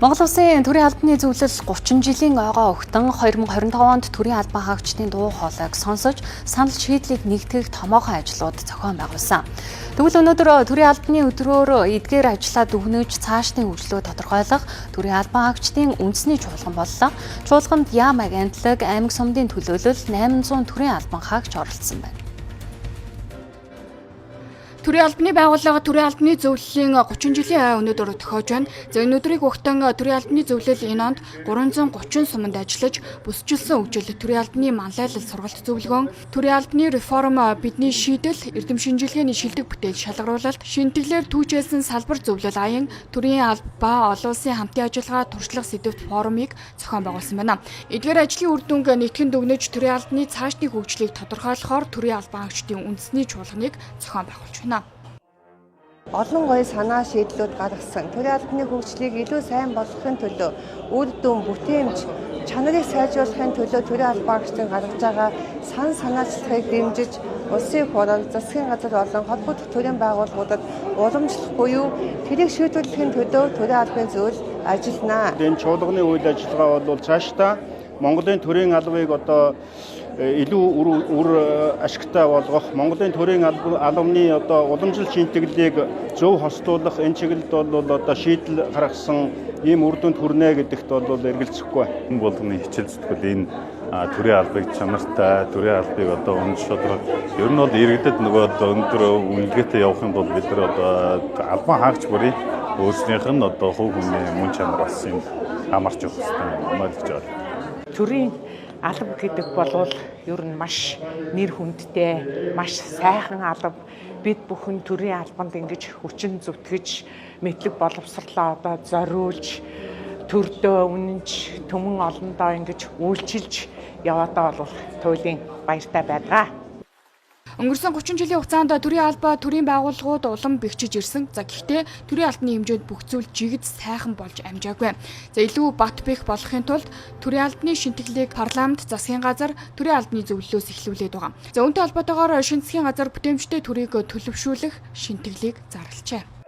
Монгол Улсын төрийн албаны зөвлөл 30 жилийн ойгоо өгтөн 2025 онд төрийн албан хаагчдын дуу хоолойг сонсож санал шийдлийг нэгтгэх томоохон ажлууд зохион байгуулсан. Тэгвэл өнөөдөр төрийн албаны өдрөөр эдгээр ажлаа дүгнэж цаашдын хөгжлөө тодорхойлох төрийн албан хаагчдын үндэсний чуулган боллоо. Чуулганд яам агентлаг, аймаг сумдын төлөөлөл 800 төрийн албан хаагч оролцсон байна. Төрийн албаны байгууллага төрийн албаны зөвлөлийн 30 жилийн ай өнөөдөр тохиож байна. За энэ өдрийг ухтан төрийн албаны зөвлөл энэ онд 330 суманд ажиллаж бүсчилсэн хөгжил төрийн албаны манлайлал сургалт зөвлөгөөн, төрийн албаны реформ бидний шийдэл, эрдэм шинжилгээний шилдэг бүтээл шалгаруулалт, шинтгэлээр түүчээсэн салбар зөвлөл аян төрийн албаа олон улсын хамтын ажиллагаа туршлах сэдвт форумыг зохион байгуулсан байна. Эдгээр ажлын үр дүнг нэгтгэн дүгнэж төрийн албаны цаашдын хөгжлийг тодорхойлохоор төрийн албан хаагчдын үндэсний чуулганыг зохион байгуулж байна. Олон гоё санаа шийдлүүд гаргасан. Төрийн албаны хөгжлийг илүү сайн болгохын төлөө үр дүн, бүтээмж, чанарыг сайжруулахын төлөө төрийн албан хаагчдын гаргаж байгаа санаачлагыг дэмжиж, улсын хурал, засгийн газар болон холбогдох төрийн байгууллагуудад уламжлах буюу тэрийг шийдвэрлэхийн төлөө төрийн албаны зөвлөл ажиллана. Энэ чуулганы үйл ажиллагаа бол цаашдаа Монголын төрийн албыг одоо илүү үр ашигтай болгох, Монголын төрийн албаны одоо уламжлал шинтгэлийг зөв хослуулах энэ чиглэлд бол одоо шийдэл гаргасан ийм үр дүнд хүрнэ гэдэгт бол эргэлзэхгүй. Энэ болгоны хичээл зүтгэл энэ төрийн албыг чанартай, төрийн албыг одоо өндөрлөх. Ер нь бол иргэдэд нөгөө өндөр үнэлгээтэй явах юм бол бид нар одоо албан хаагч бүрийн өөрсдийнх нь одоо хувь хүний мөн чанар бас юм хамаарч явах хэрэгтэй гэж байна. Төрийн алба гэдэг бол ер нь маш нэр хүндтэй, маш сайхан алба. Бид бүхэн төрийн албанд ингэж хүчин зүтгэж, мэдлэг боловсрлоо одоо зориулж, төрдөө үнэнч төмөн олондоо ингэж үйлчилж яваадаа бол туйлын баяртай байдаг. Өнгөрсөн 30 жилийн хугацаанд төрийн албаа, төрийн байгууллагууд улам бэхжиж ирсэн. За гэхдээ төрийн албаны хэмжээнд бүх зүйл жигд сайхан болж амжаагүй. За илүү бат бэх болохын тулд төрийн албаны шинтгэлийг парламент, засгийн газар төрийн албаны зөвлөлөөс эхлүүлээд байгаа. За үүнтэй холбоотойгоор шинэ засгийн газар бүтээмжтэй төрийг төлөвшүүлэх шинтгэлийг зарлажээ.